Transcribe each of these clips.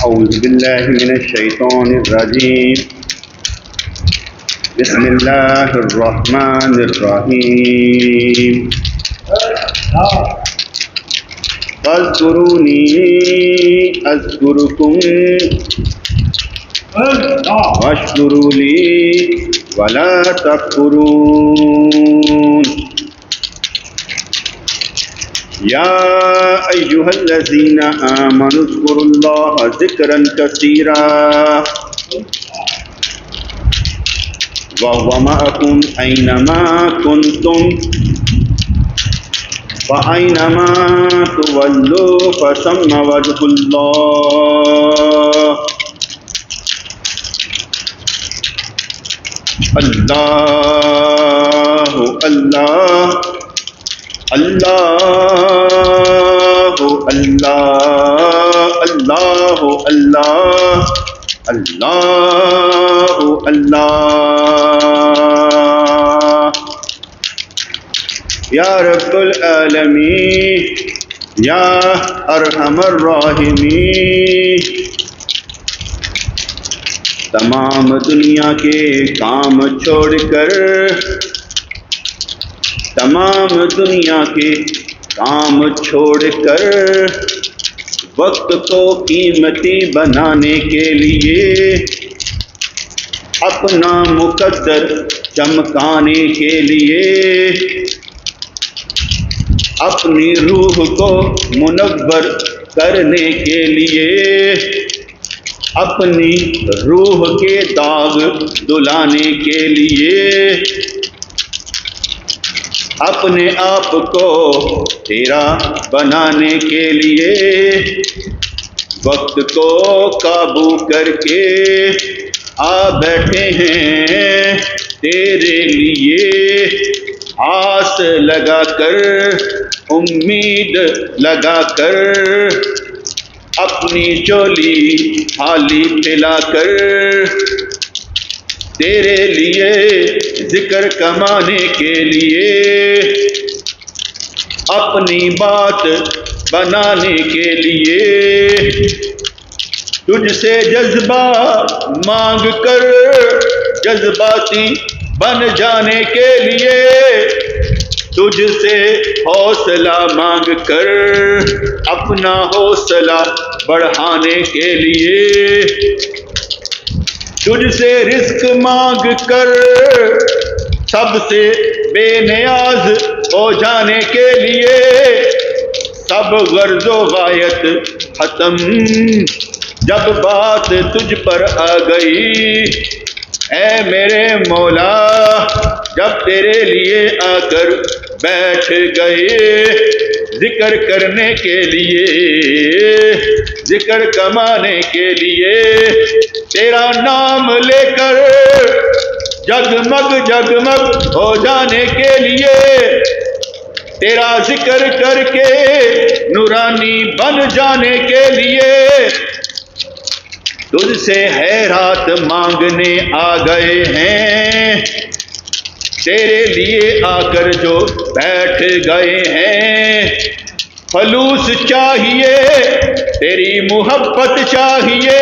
أعوذ بالله من الشيطان الرجيم بسم الله الرحمن الرحيم فاذكروني أذكركم واشكروا لي ولا تكفرون يا أيها الذين آمنوا اذكروا الله ذكرا كثيرا وهو معكم أينما كنتم فأينما تولوا فثم وجه الله الله الله اللہ اللہ اللہ اللہ اللہ اللہ یا رب العالمین یا ارحم الراحمین تمام دنیا کے کام چھوڑ کر تمام دنیا کے کام چھوڑ کر وقت کو قیمتی بنانے کے لیے اپنا مقدر چمکانے کے لیے اپنی روح کو منور کرنے کے لیے اپنی روح کے داغ دھلانے کے لیے اپنے آپ کو تیرا بنانے کے لیے وقت کو قابو کر کے آ بیٹھے ہیں تیرے لیے آس لگا کر امید لگا کر اپنی چولی خالی پھیلا کر تیرے لیے ذکر کمانے کے لیے اپنی بات بنانے کے لیے تجھ سے جذبہ مانگ کر جذباتی بن جانے کے لیے تجھ سے حوصلہ مانگ کر اپنا حوصلہ بڑھانے کے لیے تجھ سے رزق مانگ کر سب سے بے نیاز ہو جانے کے لیے سب غرض و غایت ختم جب بات تجھ پر آ گئی اے میرے مولا جب تیرے لیے آ کر بیٹھ گئے ذکر کرنے کے لیے ذکر کمانے کے لیے تیرا نام لے کر جگمگ جگمگ ہو جانے کے لیے تیرا ذکر کر کے نورانی بن جانے کے لیے تجھ سے خیرات مانگنے آ گئے ہیں تیرے لیے آ کر جو بیٹھ گئے ہیں خلوص چاہیے، تیری محبت چاہیے،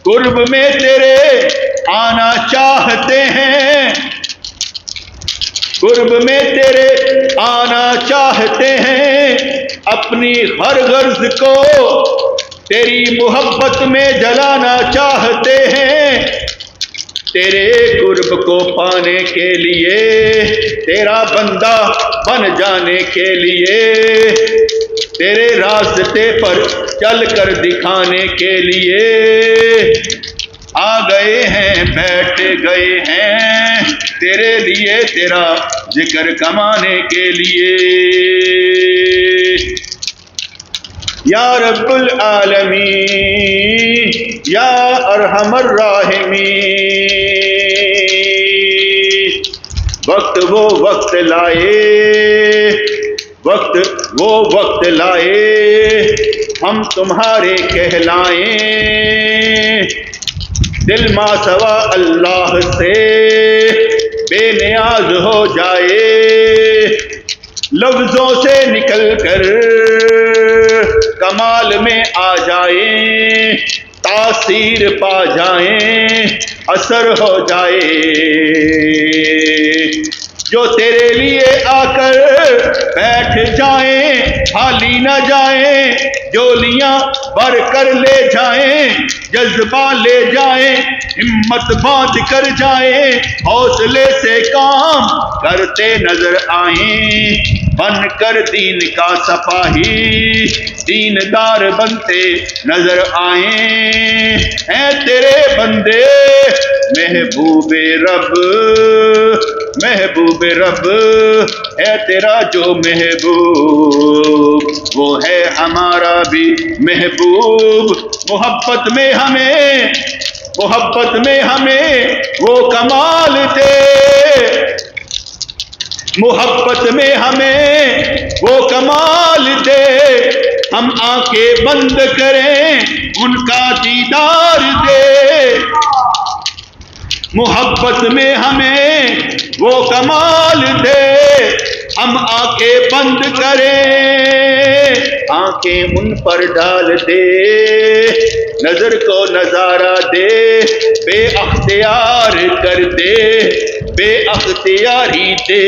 قرب میں تیرے آنا چاہتے ہیں، قرب میں تیرے آنا چاہتے ہیں، اپنی ہر غرض کو تیری محبت میں جلانا چاہتے ہیں، تیرے قرب کو پانے کے لیے، تیرا بندہ بن جانے کے لیے، تیرے راستے پر چل کر دکھانے کے لیے آ گئے ہیں، بیٹھ گئے ہیں، تیرے لیے تیرا ذکر کمانے کے لیے۔ یا رب العالمین، یا ارحم الراحمین، وقت وہ وقت لائے، وقت وہ وقت لائے، ہم تمہارے کہلائیں، دل ما سوا اللہ سے بے نیاز ہو جائے، لفظوں سے نکل کر کمال میں آ جائیں، تاثیر پا جائیں، اثر ہو جائے، جو تیرے لیے آ کر بیٹھ جائیں، خالی نہ جائیں، جولیاں بھر کر لے جائیں، جذبہ لے جائیں، ہمت باندھ کر جائیں، حوصلے سے کام کرتے نظر آئیں، بن کر دین کا سپاہی دیندار بنتے نظر آئیں، اے تیرے بندے محبوب رب، محبوب رب ہے تیرا جو محبوب، وہ ہے ہمارا بھی محبوب، محبت میں ہمیں، محبت میں ہمیں وہ کمال دے، محبت میں ہمیں وہ کمال دے، ہم آنکھیں بند کریں ان کا دیدار دے، محبت میں ہمیں وہ کمال دے، ہم آنکھیں بند کریں، آنکھیں ان پر ڈال دے، نظر کو نظارہ دے، بے اختیار کر دے، بے اختیاری دے،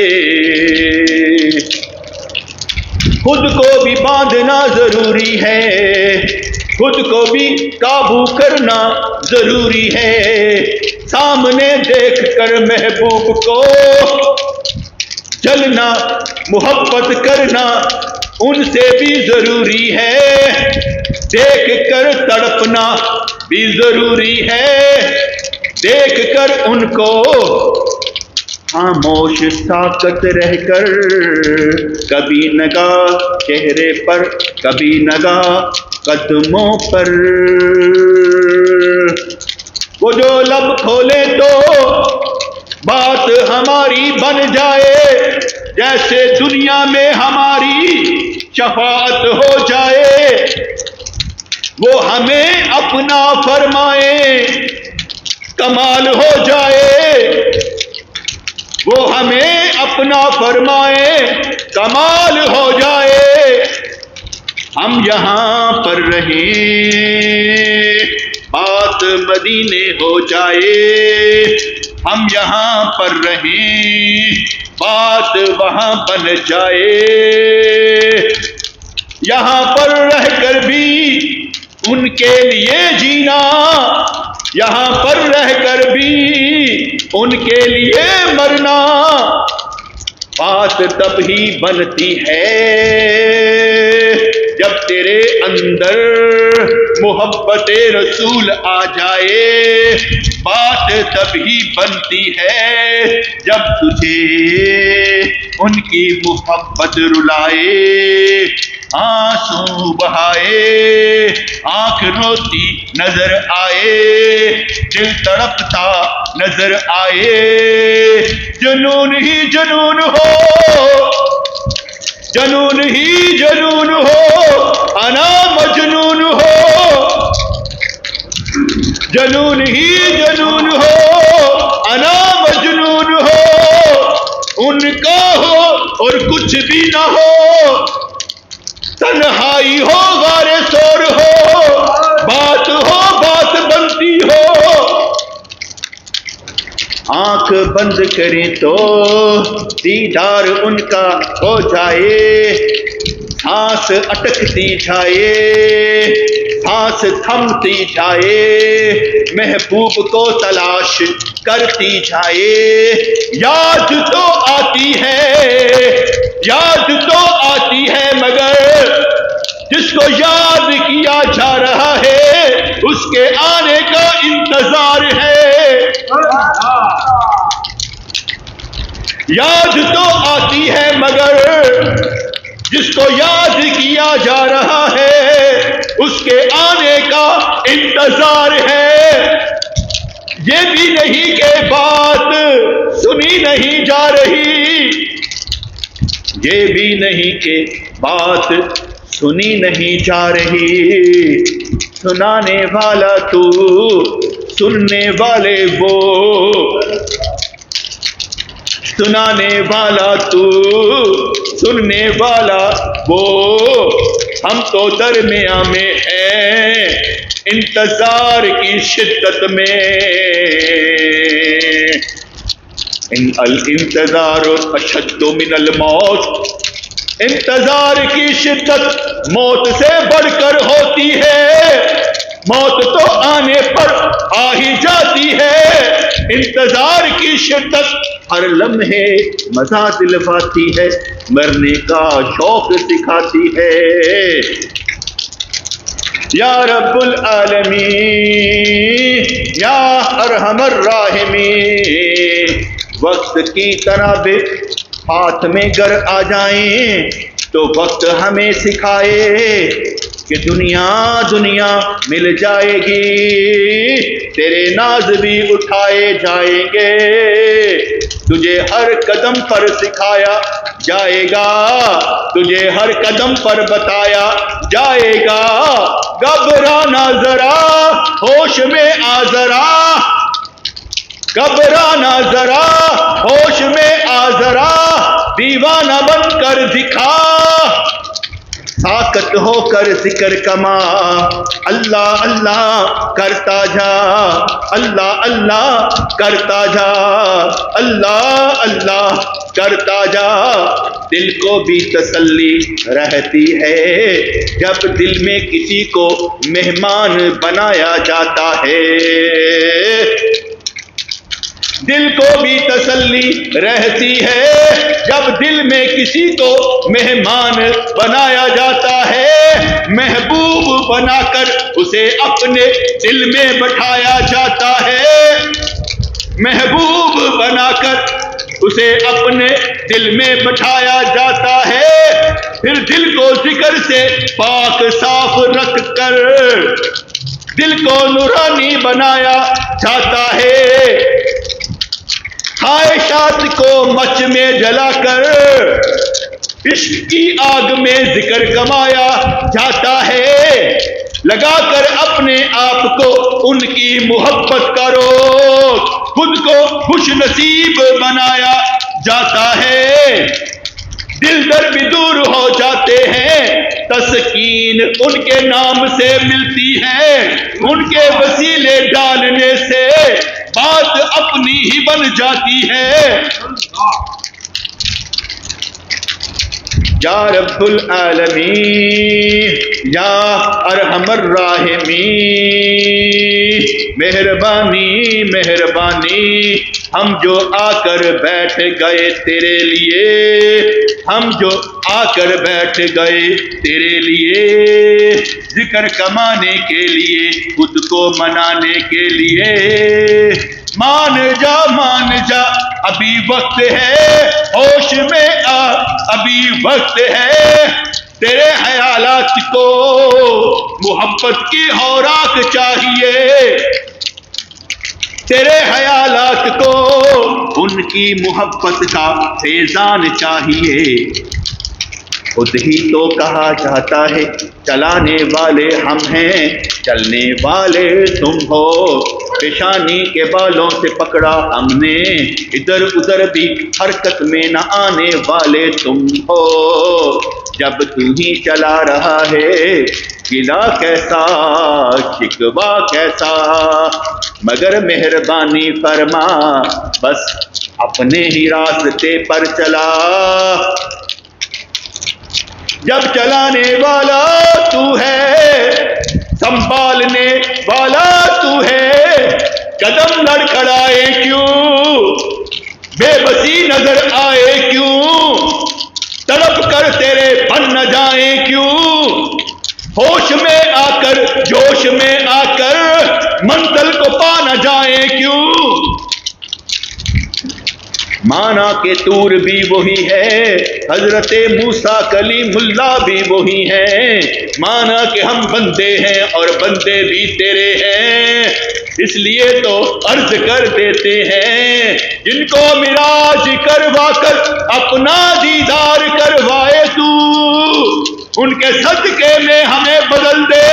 خود کو بھی باندھنا ضروری ہے، خود کو بھی قابو کرنا ضروری ہے، سامنے دیکھ کر محبوب کو جلنا، محبت کرنا ان سے بھی ضروری ہے، دیکھ کر تڑپنا بھی ضروری ہے، دیکھ کر ان کو خاموش ساکت رہ کر، کبھی نگاہ چہرے پر، کبھی نگاہ قدموں پر، وہ جو لب کھولے تو بات ہماری بن جائے، جیسے دنیا میں ہماری شفاعت ہو جائے، وہ ہمیں اپنا فرمائے کمال ہو جائے، وہ ہمیں اپنا فرمائے کمال ہو جائے، ہم یہاں پر رہیں بات مدینے ہو جائے، ہم یہاں پر رہیں بات وہاں بن جائے، یہاں پر رہ کر بھی ان کے لیے جینا، یہاں پر رہ کر بھی ان کے لیے مرنا، بات تب ہی بنتی ہے جب تیرے اندر محبت رسول آ جائے، بات تب ہی بنتی ہے جب تجھے ان کی محبت رلائے، آنسو بہائے، آنکھ روتی نظر آئے، دل تڑپتا نظر آئے، جنون ہی جنون ہو، جنون ہی جنون ہو، انا مجنون ہو، جنون ہی جنون ہو، انا مجنون ہو، ان کا ہو اور کچھ بھی نہ ہو، تنہائی ہو غار سور ہو، بات بنتی ہو، آنکھ بند کریں تو دیدار ان کا ہو جائے، سانس اٹکتی جائے، سانس تھمتی جائے، محبوب کو تلاش کرتی جائے۔ یاد تو آتی ہے مگر جس کو یاد کیا جا رہا ہے اس کے آنے کا انتظار ہے۔ یاد تو آتی ہے مگر جس کو یاد کیا جا رہا ہے اس کے آنے کا انتظار ہے۔ یہ بھی نہیں کہ بات سنی نہیں جا رہی، یہ بھی نہیں کہ بات سنی نہیں جا رہی، سنانے والا تو سننے والے وہ، سنانے والا تو سننے والا وہ، ہم تو درمیان میں ہیں انتظار کی شدت میں۔ ان الانتظار اشد من الموت، انتظار کی شدت موت سے بڑھ کر ہوتی ہے، موت تو آنے پر آ ہی جاتی ہے، انتظار کی شدت ہر لمحے مزہ دلواتی ہے، مرنے کا شوق سکھاتی ہے۔ یا رب العالمین یا ارحم الراحمین، وقت کی طرح بے ہاتھ میں گر آ جائیں تو وقت ہمیں سکھائے کہ دنیا مل جائے گی، تیرے ناز بھی اٹھائے جائیں گے، تجھے ہر قدم پر سکھایا جائے گا، تجھے ہر قدم پر بتایا جائے گا۔ گھبرانا ذرا ہوش میں آ ذرا، گھبرانا ذرا ہوش میں آ ذرا، دیوانہ بن کر دکھا، ساکت ہو کر ذکر کما، اللہ اللہ کرتا جا، اللہ اللہ کرتا جا، اللہ اللہ کرتا جا۔ دل کو بھی تسلی رہتی ہے جب دل میں کسی کو مہمان بنایا جاتا ہے، دل کو بھی تسلی رہتی ہے جب دل میں کسی کو مہمان بنایا جاتا ہے، محبوب بنا کر اسے اپنے دل میں بٹھایا جاتا ہے، محبوب بنا کر اسے اپنے دل میں بٹھایا جاتا ہے، پھر دل کو ذکر سے پاک صاف رکھ کر دل کو نورانی بنایا جاتا ہے، خواہشات کو مچ میں جلا کر عشق کی آگ میں ذکر کمایا جاتا ہے، لگا کر اپنے آپ کو ان کی محبت کرو، خود کو خوش نصیب بنایا جاتا ہے، دل درد بھی دور ہو جاتے ہیں، تسکین ان کے نام سے ملتی ہے، ان کے وسیلے ڈالنے سے بات اپنی ہی بن جاتی ہے۔ یا رب العالمین یا ارحم الراحمین، مہربانی مہربانی، ہم جو آ کر بیٹھ گئے تیرے لیے، ہم جو آ کر بیٹھ گئے تیرے لیے، ذکر کمانے کے لیے، خود کو منانے کے لیے، مان جا ابھی وقت ہے، ہوش میں آ ابھی وقت ہے، تیرے خیالات کو محبت کی خوراک چاہیے، تیرے خیالات کو ان کی محبت کا فیضان چاہیے، خود ہی تو کہا جاتا ہے چلانے والے ہم ہیں، چلنے والے تم ہو، پیشانی کے بالوں سے پکڑا ہم نے، ادھر ادھر بھی حرکت میں نہ آنے والے تم ہو، جب تو ہی چلا رہا ہے گلا کیسا شکوا کیسا، مگر مہربانی فرما بس اپنے ہی راستے پر چلا، جب چلانے والا تو ہے سنبھالنے والا تو ہے، قدم لڑکھڑائے کیوں بے بسی نظر آئے کیوں، تڑپ کر تیرے بن نہ جائیں کیوں، ہوش میں آ کر جوش میں آ کر منزل کو پا نہ جائیں کیوں، مانا کہ طور بھی وہی ہے، حضرت موسیٰ کلیم اللہ بھی وہی ہیں، مانا کہ ہم بندے ہیں اور بندے بھی تیرے ہیں، اس لیے تو عرض کر دیتے ہیں جن کو معراج کروا کر اپنا دیدار کروائے تو، ان کے صدقے میں ہمیں بدل دے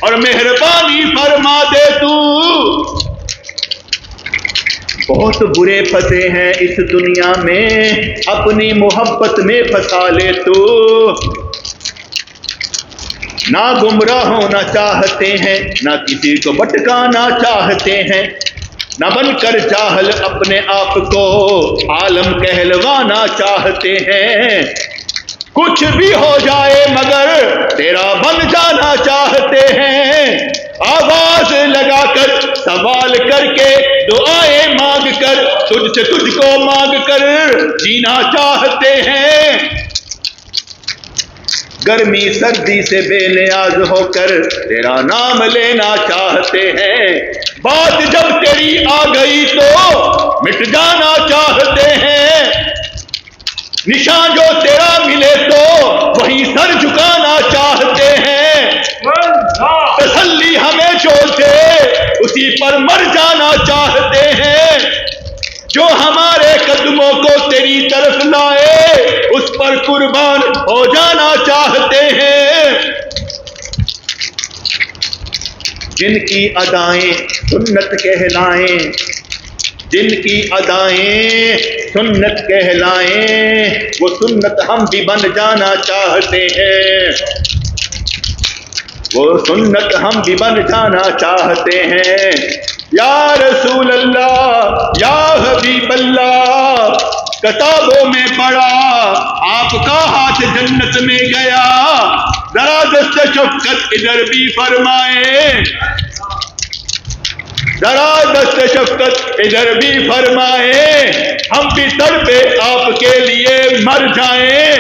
اور مہربانی فرما دے تو، بہت برے پھنسے ہیں اس دنیا میں اپنی محبت میں پھنسا لے تو، نہ گمراہ ہونا چاہتے ہیں نہ کسی کو بھٹکانا چاہتے ہیں، نہ بن کر جاہل اپنے آپ کو عالم کہلوانا چاہتے ہیں، کچھ بھی ہو جائے مگر تیرا بن جانا چاہتے ہیں، آواز لگا کر سوال کر کے دعائیں مانگ کر تجھ سے تجھ کو مانگ کر جینا چاہتے ہیں، گرمی سردی سے بے نیاز ہو کر تیرا نام لینا چاہتے ہیں، بات جب تیری آ گئی تو مٹ جانا چاہتے ہیں، نشان جو تیرا ملے تو وہی سر جھکانا چاہتے ہیں، تسلی ہمیں جو دے اسی پر مر جانا چاہتے ہیں، جو ہمارے قدموں کو تیری طرف لائے اس پر قربان ہو جانا چاہتے ہیں، جن کی ادائیں سنت کہلائیں، جن کی ادائیں سنت کہلائیں، وہ سنت ہم بھی بن جانا چاہتے ہیں، وہ سنت ہم بھی بن جانا چاہتے ہیں، یا رسول اللہ یا حبیب اللہ، کتابوں میں پڑھا آپ کا ہاتھ جنت میں گیا، ذرا دست شفقت ادھر بھی فرمائیں، ذرا دست شفقت ادھر بھی فرمائیں، ہم بھی تڑپے آپ کے لیے مر جائیں،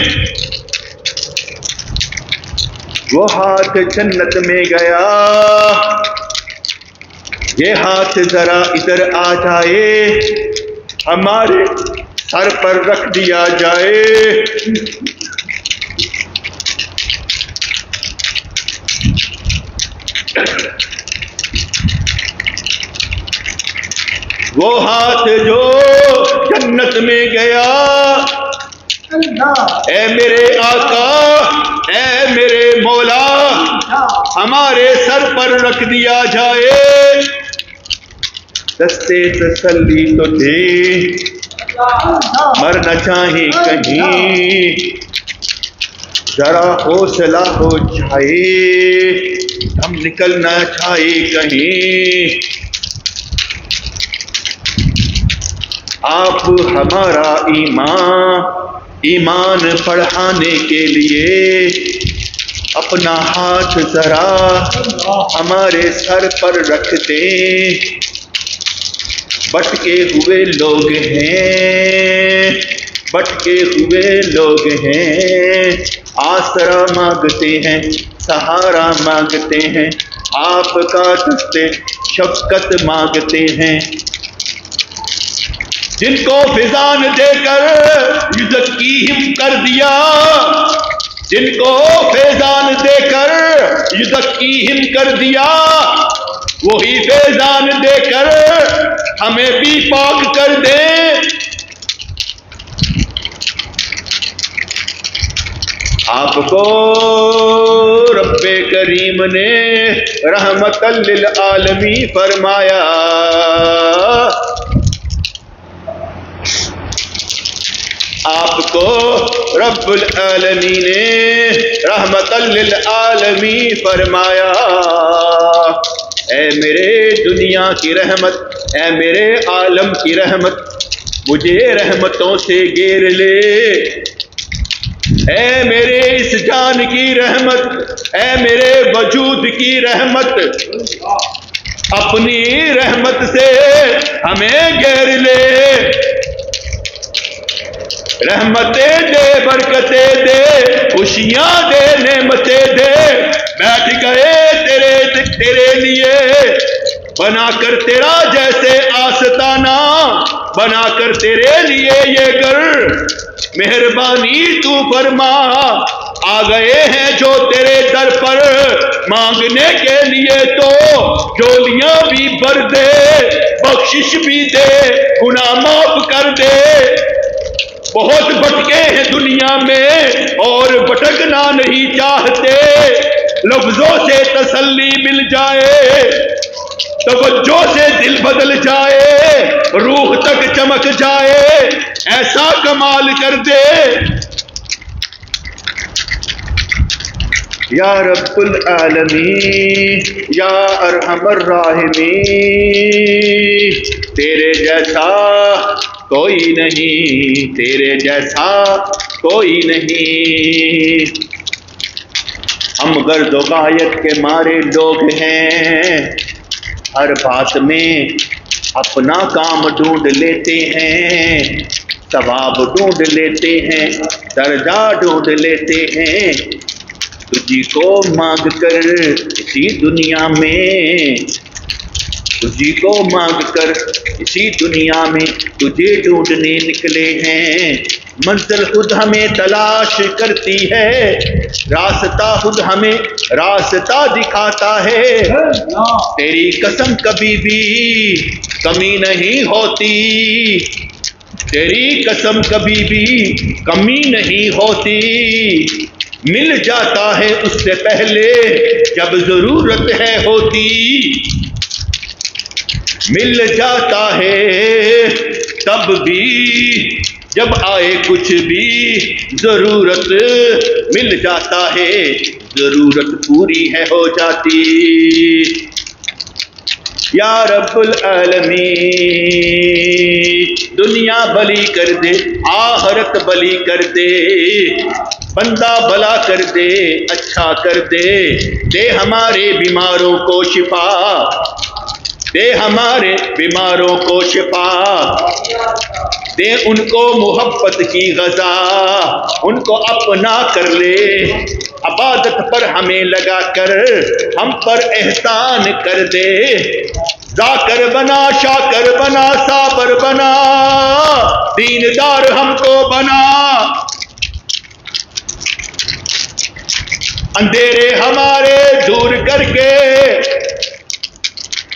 وہ ہاتھ جنت میں گیا، یہ ہاتھ ذرا ادھر آ جائے، ہمارے سر پر رکھ دیا جائے، وہ ہاتھ جو جنت میں گیا، اے میرے آقا اے میرے مولا ہمارے سر پر رکھ دیا جائے، دستے تسلی تو دے، مرنا چاہے کہیں، ذرا حوصلہ ہو جائے، ہم نکلنا چاہے کہیں، آپ ہمارا ایمان پڑھانے کے لیے اپنا ہاتھ ذرا ہمارے سر پر رکھ دیں، بٹکے ہوئے لوگ ہیں، بٹکے ہوئے لوگ ہیں، آسرا مانگتے ہیں، سہارا مانگتے ہیں، آپ کا دست شفقت مانگتے ہیں، جن کو فضان دے کر یزکیہم کر دیا، جن کو فیضان دے کر یزکیہم کر دیا، وہی فیضان دے کر ہمیں بھی پاک کر دے، آپ کو رب رب کریم نے رحمت للعالمین فرمایا۔ آپ کو رب العالمین نے رحمت للعالمین فرمایا۔ اے میرے دنیا کی رحمت، اے میرے عالم کی رحمت، مجھے رحمتوں سے گھیر لے۔ اے میرے اس جان کی رحمت، اے میرے وجود کی رحمت، اپنی رحمت سے ہمیں گھیر لے۔ رحمتیں دے، برکتیں دے، خوشیاں دے، نعمتیں دے۔ بیٹھ گئے تیرے لیے بنا کر تیرا جیسے آستانہ، بنا کر تیرے لیے یہ گھر، مہربانی تو فرما۔ آ گئے ہیں جو تیرے در پر مانگنے کے لیے، تو جولیاں بھی بھر دے، بخشش بھی دے، گناہ معاف کر دے۔ بہت بھٹکے ہیں دنیا میں اور بھٹکنا نہیں چاہتے، لفظوں سے تسلی مل جائے، توجہ سے دل بدل جائے، روح تک چمک جائے، ایسا کمال کر دے۔ یا رب العالمین، یا ارحم الراحمین، تیرے جیسا کوئی نہیں، تیرے جیسا کوئی نہیں۔ ہم غرض و غایت کے مارے لوگ ہیں، ہر بات میں اپنا کام ڈھونڈ لیتے ہیں، ثواب ڈھونڈ لیتے ہیں، درجہ ڈھونڈ لیتے ہیں۔ تجھی کو مانگ کر اسی دنیا میں، تجھی کو مانگ کر اسی دنیا میں تجھے ڈھونڈنے نکلے ہیں۔ منزل خود ہمیں تلاش کرتی ہے، راستہ خود ہمیں راستہ دکھاتا ہے۔ تیری قسم کبھی بھی کمی نہیں ہوتی، تیری قسم کبھی بھی کمی نہیں ہوتی۔ مل جاتا ہے اس سے پہلے جب ضرورت ہے ہوتی، مل جاتا ہے تب بھی جب آئے کچھ بھی ضرورت، مل جاتا ہے ضرورت پوری ہے ہو جاتی۔ یا رب العالمین، دنیا بھلی کر دے، آخرت بھلی کر دے، بندہ بھلا کر دے، اچھا کر دے، دے ہمارے بیماروں کو شفا، دے ہمارے بیماروں کو شفا، دے ان کو محبت کی غذا، ان کو اپنا کر لے، عبادت پر ہمیں لگا کر ہم پر احسان کر دے، ذاکر بنا، شاکر بنا، صابر بنا، دیندار ہم کو بنا، اندھیرے ہمارے دور کر کے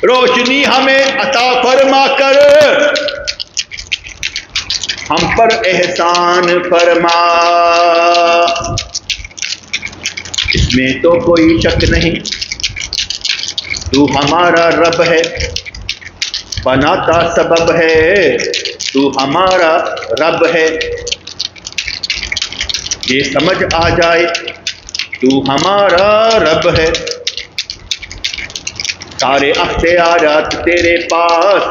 روشنی ہمیں عطا فرما کر ہم پر احسان فرما۔ اس میں تو کوئی شک نہیں، تو ہمارا رب ہے، بناتا سبب ہے، تو ہمارا رب ہے، یہ سمجھ آ جائے تو ہمارا رب ہے، سارے اختیارات تیرے پاس،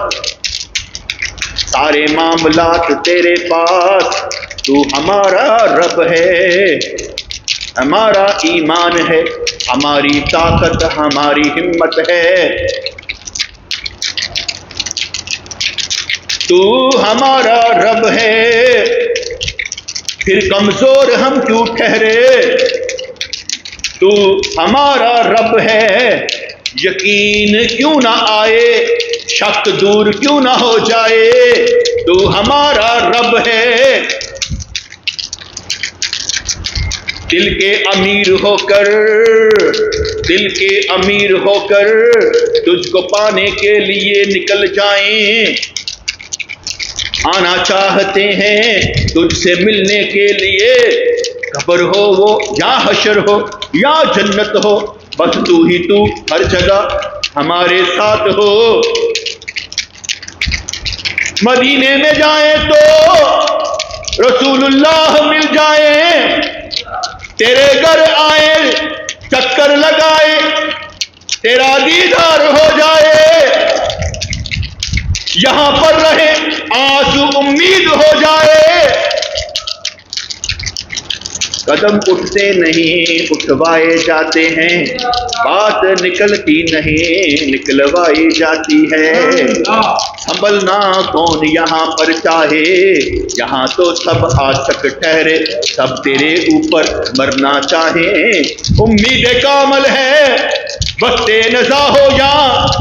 سارے معاملات تیرے پاس، تو ہمارا رب ہے، ہمارا ایمان ہے، ہماری طاقت، ہماری ہمت ہے، تو ہمارا رب ہے، پھر کمزور ہم کیوں ٹھہرے، تو ہمارا رب ہے، یقین کیوں نہ آئے، شک دور کیوں نہ ہو جائے، تو ہمارا رب ہے، دل کے امیر ہو کر، دل کے امیر ہو کر تجھ کو پانے کے لیے نکل جائیں، آنا چاہتے ہیں تجھ سے ملنے کے لیے قبر ہو وہ یا حشر ہو یا جنت ہو، بس تو ہی تو ہر جگہ ہمارے ساتھ ہو۔ مدینے میں جائیں تو رسول اللہ مل جائیں، تیرے گھر آئے چکر لگائے، تیرا دیدار ہو جائے، یہاں پر رہے آنسو امید ہو جائے۔ قدم اٹھتے نہیں اٹھوائے جاتے ہیں، بات نکلتی نہیں نکلوائی جاتی ہے۔ سنبھلنا کون یہاں پر چاہے، یہاں تو سب عاشق ٹھہرے، سب تیرے اوپر مرنا چاہیں۔ امید کامل ہے وقت نزا ہو یا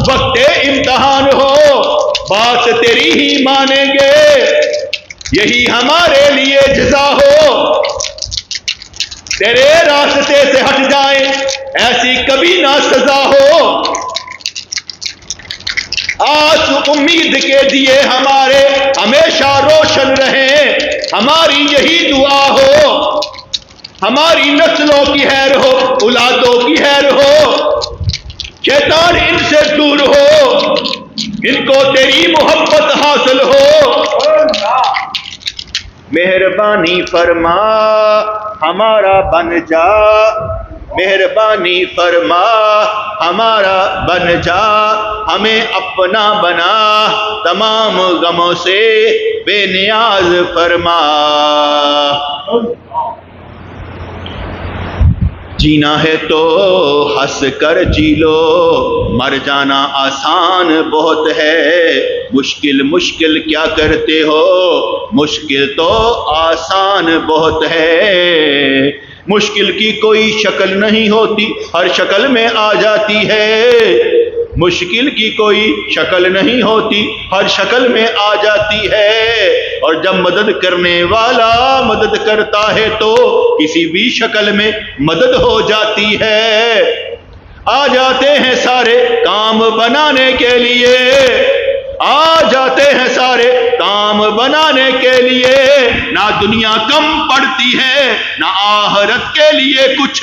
وقت امتحان ہو، بات تیری ہی مانیں گے، یہی ہمارے لیے جزا ہو۔ تیرے راستے سے ہٹ جائیں ایسی کبھی نہ سزا ہو، آج امید کے دیے ہمارے ہمیشہ روشن رہیں، ہماری یہی دعا ہو، ہماری نسلوں کی خیر ہو، اولادوں کی خیر ہو، شیطان ان سے دور ہو، ان کو تیری محبت حاصل ہو۔ مہربانی فرما ہمارا بن جا، مہربانی فرما ہمارا بن جا، ہمیں اپنا بنا، تمام غموں سے بے نیاز فرما۔ جینا ہے تو ہنس کر جی لو، مر جانا آسان بہت ہے، مشکل مشکل کیا کرتے ہو، مشکل تو آسان بہت ہے۔ مشکل کی کوئی شکل نہیں ہوتی، ہر شکل میں آ جاتی ہے، مشکل کی کوئی شکل نہیں ہوتی، ہر شکل میں آ جاتی ہے، اور جب مدد کرنے والا مدد کرتا ہے تو کسی بھی شکل میں مدد ہو جاتی ہے۔ آ جاتے ہیں سارے کام بنانے کے لیے، آ جاتے ہیں سارے کام بنانے کے لیے، نہ دنیا کم پڑتی ہے نہ آخرت کے لیے کچھ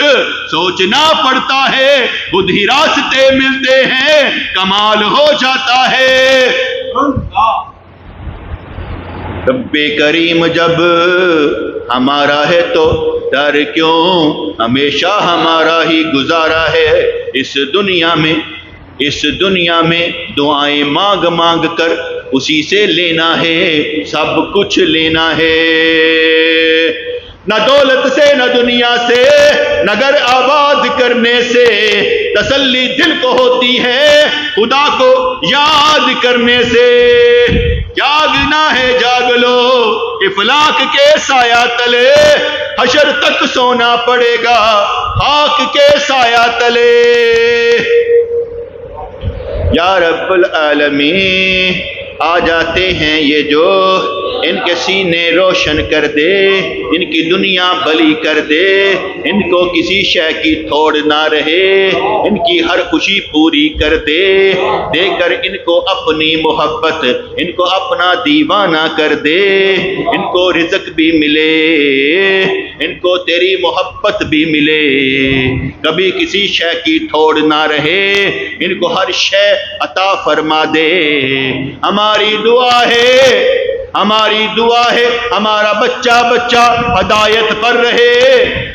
سوچنا پڑتا ہے، خود ہی راستے ملتے ہیں کمال ہو جاتا ہے۔ رب کریم جب ہمارا ہے تو ڈر کیوں، ہمیشہ ہمارا ہی گزارا ہے اس دنیا میں دعائیں مانگ مانگ کر اسی سے لینا ہے، سب کچھ لینا ہے۔ نہ دولت سے نہ دنیا سے نہ گھر آباد کرنے سے تسلی دل کو ہوتی ہے، خدا کو یاد کرنے سے۔ جاگنا ہے جاگ لو افلاک کے سایہ تلے، حشر تک سونا پڑے گا خاک کے سایہ تلے۔ یا رب العالمین آ جاتے ہیں یہ جو، ان کے سینے روشن کر دے، ان کی دنیا بھلی کر دے، ان کو کسی شے کی تھوڑ نہ رہے، ان کی ہر خوشی پوری کر دے، دے کر ان کو اپنی محبت، ان کو اپنا دیوانہ کر دے، ان کو رزق بھی ملے، ان کو تیری محبت بھی ملے، کبھی کسی شے کی تھوڑ نہ رہے، ان کو ہر شے عطا فرما دے۔ ہماری دعا ہے ہمارا بچہ ہدایت پر رہے،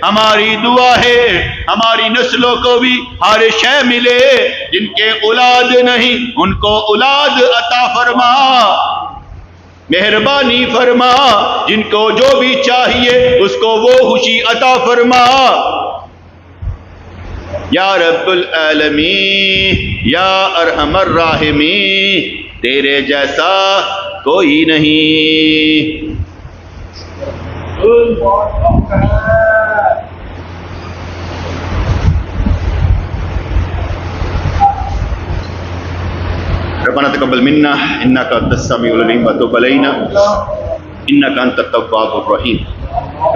ہماری دعا ہے ہماری نسلوں کو بھی ہر شے ملے، جن کے اولاد نہیں ان کو اولاد عطا فرما، مہربانی فرما، جن کو جو بھی چاہیے اس کو وہ خوشی عطا فرما۔ یا رب العالمین یا ارحم الراحمین، تیرے جیسا کوئی نہیں۔ ربنا تقبل منا انك انت السميع العليم وتب علينا انك انت التواب الرحيم۔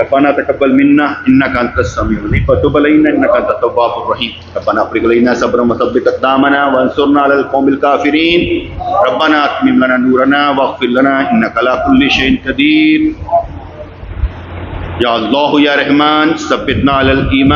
ربنا تقبل منا انك انت السميع العليم وتب علينا انك انت التواب الرحيم۔ ربنا افرغ علينا صبرا وثبت اقدامنا وانصرنا على القوم الكافرين۔ ربنا اتمم لنا نورنا واغفر لنا انك على كل شيء قدير۔ یا اللہ یا رحمان ثبتنا علی الایمان